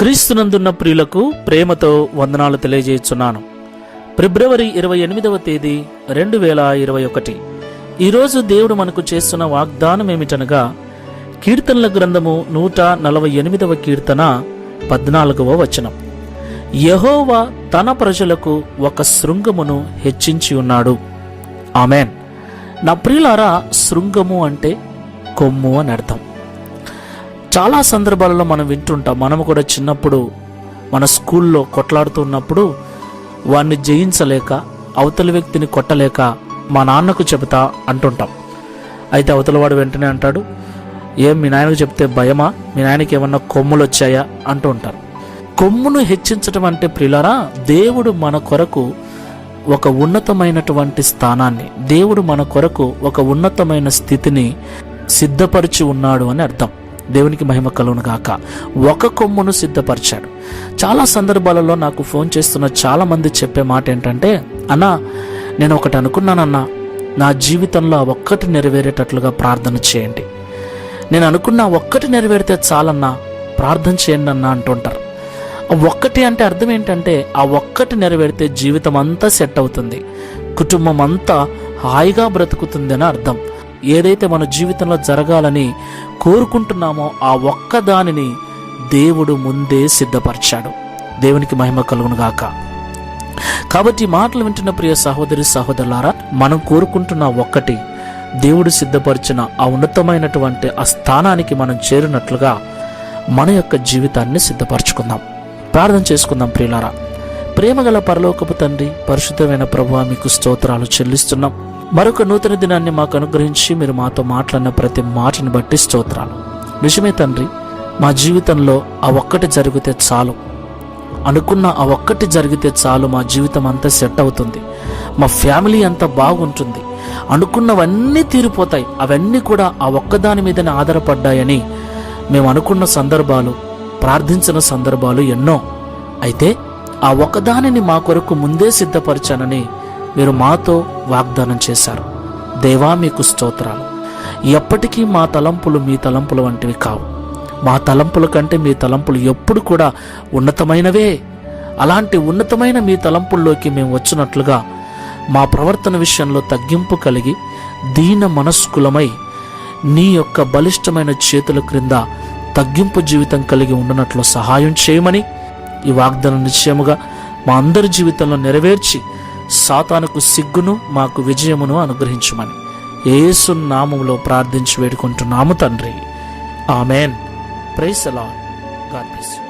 క్రీస్తునందున్న ప్రియులకు ప్రేమతో వందనాలు తెలియజేస్తున్నాను. ఫిబ్రవరి 28వ తేదీ 2021. ఈరోజు దేవుడు మనకు చేస్తున్న వాగ్దానం ఏమిటనగా, కీర్తనల గ్రంథము 148వ కీర్తన 14వ వచనం. యెహోవా తన ప్రజలకు ఒక శృంగమును హెచ్చించి ఉన్నాడు. ఆమెన్. నా ప్రియులారా, శృంగము అంటే కొమ్ము అని అర్థం. చాలా సందర్భాలలో మనం వింటుంటాం. మనము కూడా చిన్నప్పుడు మన స్కూల్లో కొట్లాడుతున్నప్పుడు వాడిని జయించలేక, అవతలి వ్యక్తిని కొట్టలేక మా నాన్నకు చెబుతా అంటుంటాం. అయితే అవతలవాడు వెంటనే అంటాడు, ఏం మీ నాయనకు చెప్తే భయమా, మీ నాయనకి ఏమన్నా కొమ్ములు వచ్చాయా అంటూ ఉంటారు. కొమ్మును హెచ్చించడం అంటే ప్రియులారా, దేవుడు మన కొరకు ఒక ఉన్నతమైనటువంటి స్థానాన్ని, దేవుడు మన కొరకు ఒక ఉన్నతమైన స్థితిని సిద్ధపరిచి ఉన్నాడు అని అర్థం. దేవునికి మహిమ కలుగును గాక. ఒక కొమ్మును సిద్ధపరిచాడు. చాలా సందర్భాలలో నాకు ఫోన్ చేస్తున్న చాలా మంది చెప్పే మాట ఏంటంటే, అన్నా నేను ఒకటి అనుకున్నానన్నా, నా జీవితంలో ఆ ఒక్కటి నెరవేరేటట్లుగా ప్రార్థన చేయండి. నేను అనుకున్న ఒక్కటి నెరవేరితే చాలన్నా, ప్రార్థన చేయండి అన్నా అంటుంటారు. ఆ ఒక్కటి అంటే అర్థం ఏంటంటే, ఆ ఒక్కటి నెరవేరితే జీవితం అంతా సెట్ అవుతుంది, కుటుంబం అంతా హాయిగా బ్రతుకుతుంది అని అర్థం. ఏదైతే మన జీవితంలో జరగాలని కోరుకుంటున్నామో ఆ ఒక్కదానిని దేవుడు ముందే సిద్ధపరిచాడు. దేవునికి మహిమ కలుగును గాక. కాబట్టి మాటలు వింటున్న ప్రియ సహోదరి సహోదరులారా, మనం కోరుకుంటున్న ఒక్కటి దేవుడు సిద్ధపరిచిన ఆ ఉన్నతమైనటువంటి ఆ స్థానానికి మనం చేరినట్లుగా మన యొక్క జీవితాన్ని సిద్ధపరచుకుందాం. ప్రార్థన చేసుకుందాం. ప్రియులారా, ప్రేమగల పరలోకపు తండ్రి, పరిశుద్ధమైన ప్రభువా, మీకు స్తోత్రాలు చెల్లిస్తున్నాం. మరొక నూతన దినాన్ని మాకు అనుగ్రహించి మీరు మాతో మాట్లాడిన ప్రతి మాటను బట్టి స్తోత్రాలు. నిజమే తండ్రి, మా జీవితంలో ఆ ఒక్కటి జరిగితే చాలు, అనుకున్న ఆ ఒక్కటి జరిగితే చాలు, మా జీవితం అంతా సెట్ అవుతుంది, మా ఫ్యామిలీ అంతా బాగుంటుంది, అనుకున్నవన్నీ తీరిపోతాయి. అవన్నీ కూడా ఆ ఒక్కదాని మీదనే ఆధారపడ్డాయని మేము అనుకున్న సందర్భాలు, ప్రార్థించిన సందర్భాలు ఎన్నో. అయితే ఆ ఒక్కదానిని మా కొరకు ముందే సిద్ధపరిచానని మీరు మాతో వాగ్దానం చేశారు. దేవా, మీకు స్తోత్రాలు. ఎప్పటికీ మా తలంపులు మీ తలంపులు వంటివి కావు. మా తలంపుల కంటే మీ తలంపులు ఎప్పుడు కూడా ఉన్నతమైనవే. అలాంటి ఉన్నతమైన మీ తలంపుల్లోకి మేము వచ్చినట్లుగా మా ప్రవర్తన విషయంలో తగ్గింపు కలిగి దీన మనస్కులమై నీ యొక్క బలిష్టమైన చేతుల క్రింద తగ్గింపు జీవితం కలిగి ఉండనట్లు సహాయం చేయమని ఈ వాగ్దానం నిశ్చయముగా మా అందరి జీవితంలో నెరవేర్చి సాతానుకు సిగ్గును, మాకు విజయమును అనుగ్రహించమని యేసు నామములో ప్రార్థించి వేడుకుంటున్నాము తండ్రి. Amen. Praise the Lord. God bless you.